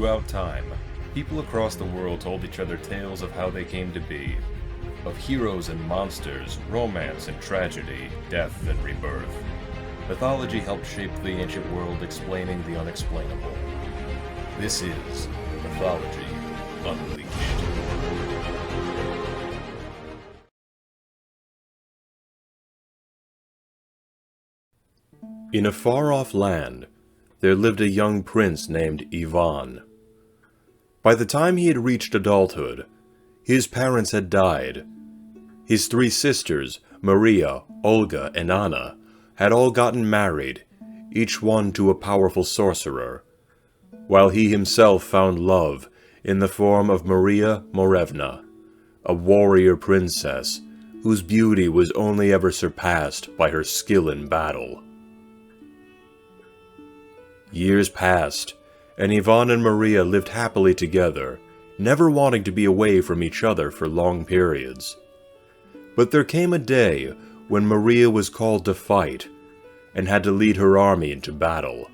Throughout time, people across the world told each other tales of how they came to be, of heroes and monsters, romance and tragedy, death and rebirth. Mythology helped shape the ancient world, explaining the unexplainable. This is Mythology Unleashed. In a far-off land, there lived a young prince named Ivan. By the time he had reached adulthood, his parents had died. His three sisters, Marya, Olga, and Anna, had all gotten married, each one to a powerful sorcerer, while he himself found love in the form of Marya Morevna, a warrior princess whose beauty was only ever surpassed by her skill in battle. Years passed, and Ivan and Marya lived happily together, never wanting to be away from each other for long periods. But there came a day when Marya was called to fight, and had to lead her army into battle.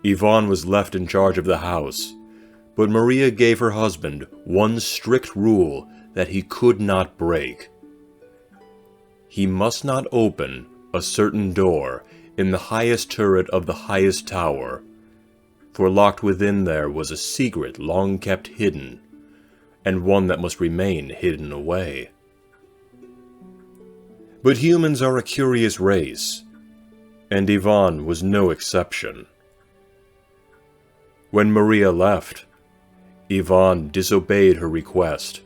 Ivan was left in charge of the house, but Marya gave her husband one strict rule that he could not break. He must not open a certain door in the highest turret of the highest tower, for locked within there was a secret long kept hidden, and one that must remain hidden away. But humans are a curious race, and Ivan was no exception. When Marya left, Ivan disobeyed her request,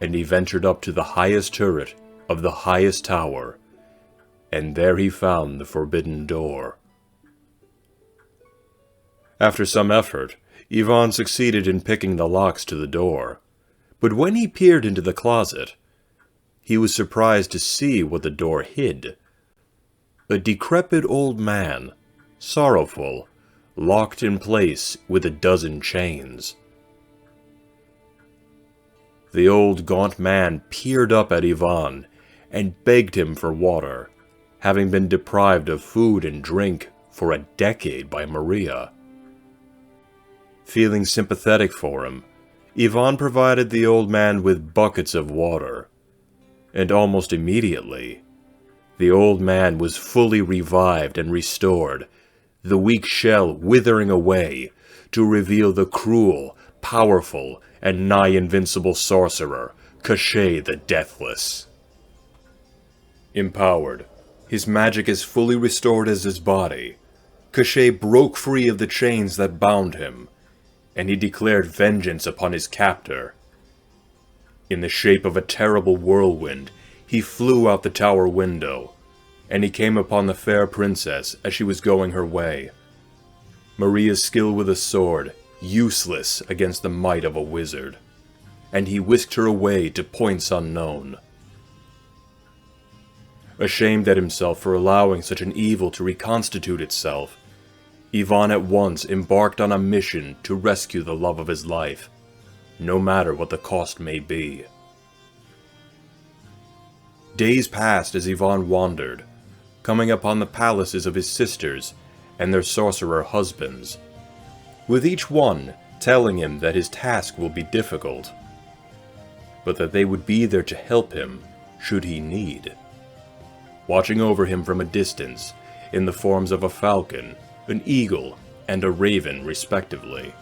and he ventured up to the highest turret of the highest tower, and there he found the forbidden door. After some effort, Ivan succeeded in picking the locks to the door, but when he peered into the closet, he was surprised to see what the door hid. A decrepit old man, sorrowful, locked in place with a dozen chains. The old gaunt man peered up at Ivan and begged him for water, having been deprived of food and drink for a decade by Marya. Feeling sympathetic for him, Ivan provided the old man with buckets of water, and almost immediately, the old man was fully revived and restored, the weak shell withering away to reveal the cruel, powerful, and nigh-invincible sorcerer, Koschei the Deathless. Empowered, his magic as fully restored as his body, Koschei broke free of the chains that bound him, and he declared vengeance upon his captor. In the shape of a terrible whirlwind, he flew out the tower window, and he came upon the fair princess as she was going her way. Marya's skill with a sword, useless against the might of a wizard, and he whisked her away to points unknown. Ashamed at himself for allowing such an evil to reconstitute itself, Ivan at once embarked on a mission to rescue the love of his life, no matter what the cost may be. Days passed as Ivan wandered, coming upon the palaces of his sisters and their sorcerer husbands, with each one telling him that his task will be difficult, but that they would be there to help him should he need, watching over him from a distance in the forms of a falcon, an eagle, and a raven respectively.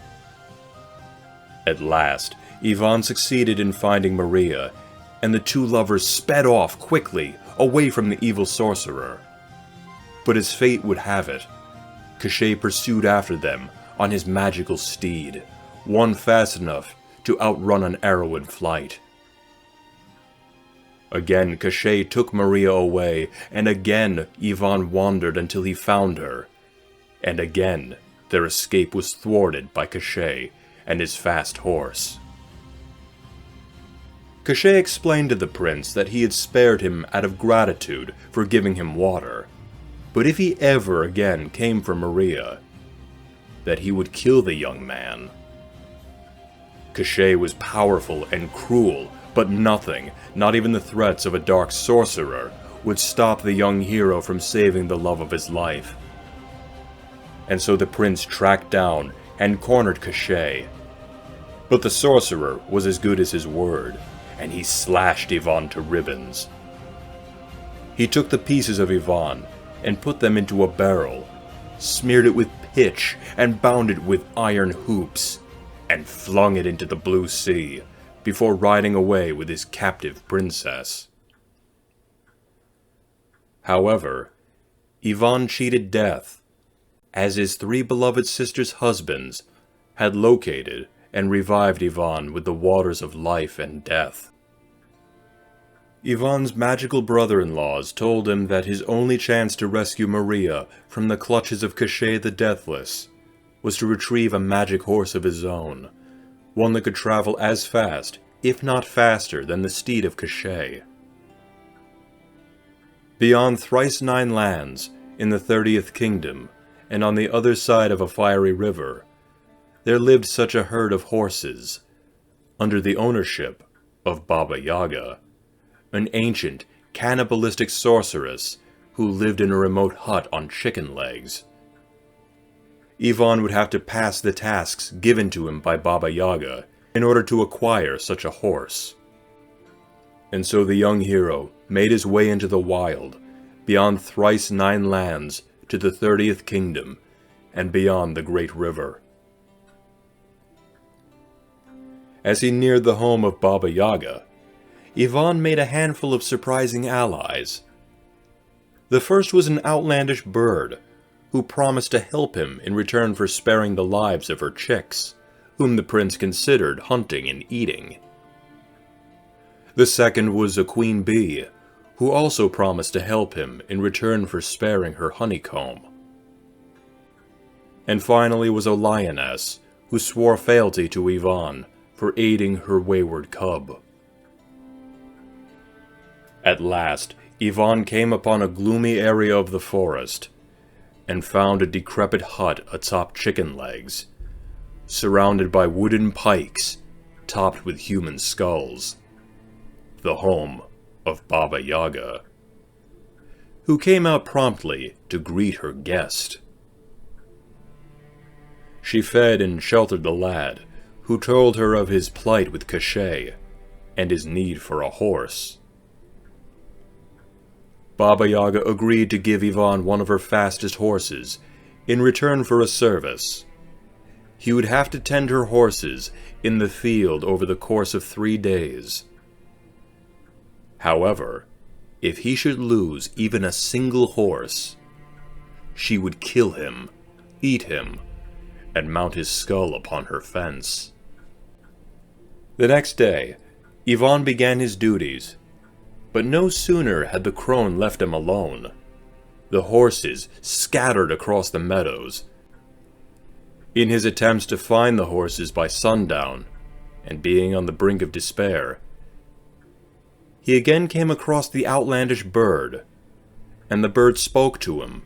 At last, Ivan succeeded in finding Marya, and the two lovers sped off quickly away from the evil sorcerer. But as fate would have it, Koschei pursued after them on his magical steed, one fast enough to outrun an arrow in flight. Again Koschei took Marya away, and again Ivan wandered until he found her, and again their escape was thwarted by Koschei and his fast horse. Koschei explained to the prince that he had spared him out of gratitude for giving him water, but if he ever again came for Marya, that he would kill the young man. Koschei was powerful and cruel, but nothing, not even the threats of a dark sorcerer, would stop the young hero from saving the love of his life. And so the prince tracked down, and cornered Koschei. But the sorcerer was as good as his word, and he slashed Ivan to ribbons. He took the pieces of Ivan and put them into a barrel, smeared it with pitch and bound it with iron hoops, and flung it into the blue sea before riding away with his captive princess. However, Ivan cheated death, as his 3 beloved sisters' husbands had located and revived Ivan with the waters of life and death. Ivan's magical brother-in-laws told him that his only chance to rescue Marya from the clutches of Koschei the Deathless was to retrieve a magic horse of his own, one that could travel as fast, if not faster, than the steed of Koschei. Beyond thrice 9 lands, in the 30th kingdom, and on the other side of a fiery river, there lived such a herd of horses, under the ownership of Baba Yaga, an ancient, cannibalistic sorceress who lived in a remote hut on chicken legs. Ivan would have to pass the tasks given to him by Baba Yaga in order to acquire such a horse. And so the young hero made his way into the wild, beyond thrice 9 lands to the 30th kingdom, and beyond the great river. As he neared the home of Baba Yaga, Ivan made a handful of surprising allies. The first was an outlandish bird, who promised to help him in return for sparing the lives of her chicks, whom the prince considered hunting and eating. The second was a queen bee, who also promised to help him in return for sparing her honeycomb. And finally was a lioness, who swore fealty to Ivan for aiding her wayward cub. At last, Ivan came upon a gloomy area of the forest, and found a decrepit hut atop chicken legs, surrounded by wooden pikes topped with human skulls. The home of Baba Yaga, who came out promptly to greet her guest. She fed and sheltered the lad, who told her of his plight with Koschei, and his need for a horse. Baba Yaga agreed to give Ivan one of her fastest horses, in return for a service. He would have to tend her horses in the field over the course of 3 days. However, if he should lose even a single horse, she would kill him, eat him, and mount his skull upon her fence. The next day, Ivan began his duties, but no sooner had the crone left him alone. The horses scattered across the meadows. In his attempts to find the horses by sundown, and being on the brink of despair, he again came across the outlandish bird, and the bird spoke to him,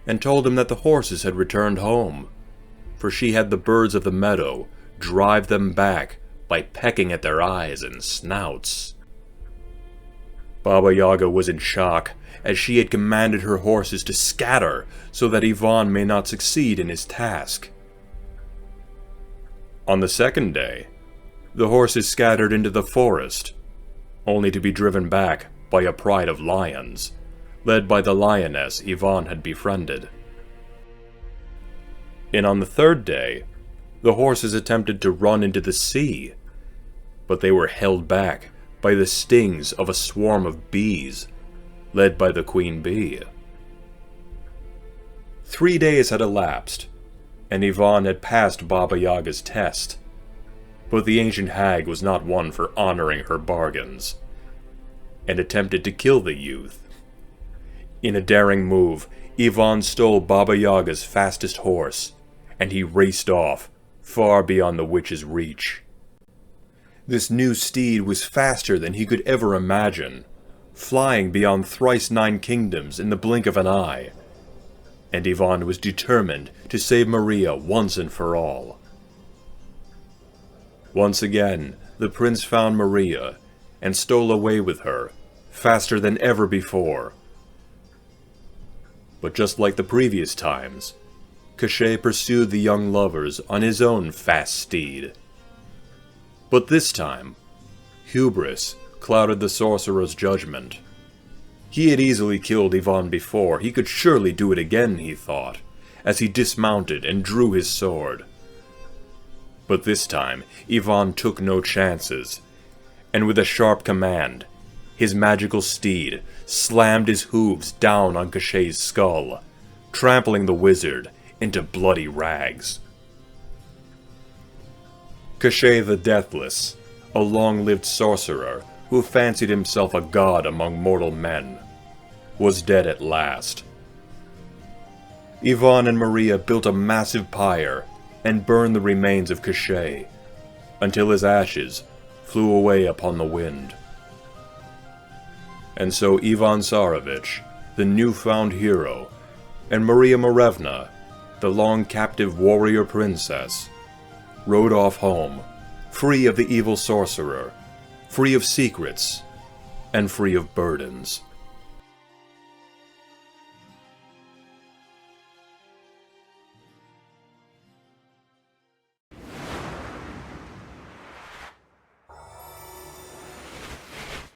and told him that the horses had returned home, for she had the birds of the meadow drive them back by pecking at their eyes and snouts. Baba Yaga was in shock, as she had commanded her horses to scatter so that Ivan may not succeed in his task. On the second day, the horses scattered into the forest, only to be driven back by a pride of lions, led by the lioness Ivan had befriended. And on the third day, the horses attempted to run into the sea, but they were held back by the stings of a swarm of bees, led by the queen bee. 3 days had elapsed, and Ivan had passed Baba Yaga's test, but the ancient hag was not one for honoring her bargains, and attempted to kill the youth. In a daring move, Ivan stole Baba Yaga's fastest horse, and he raced off, far beyond the witch's reach. This new steed was faster than he could ever imagine, flying beyond thrice 9 kingdoms in the blink of an eye, and Ivan was determined to save Marya once and for all. Once again, the prince found Marya, and stole away with her, faster than ever before. But just like the previous times, Koschei pursued the young lovers on his own fast steed. But this time, hubris clouded the sorcerer's judgment. He had easily killed Ivan before, he could surely do it again, he thought, as he dismounted and drew his sword. But this time, Ivan took no chances, and with a sharp command, his magical steed slammed his hooves down on Koschei's skull, trampling the wizard into bloody rags. Koschei the Deathless, a long-lived sorcerer who fancied himself a god among mortal men, was dead at last. Ivan and Marya built a massive pyre and burned the remains of Koschei, until his ashes flew away upon the wind. And so Ivan Tsarevitch, the newfound hero, and Marya Morevna, the long-captive warrior princess, rode off home, free of the evil sorcerer, free of secrets, and free of burdens.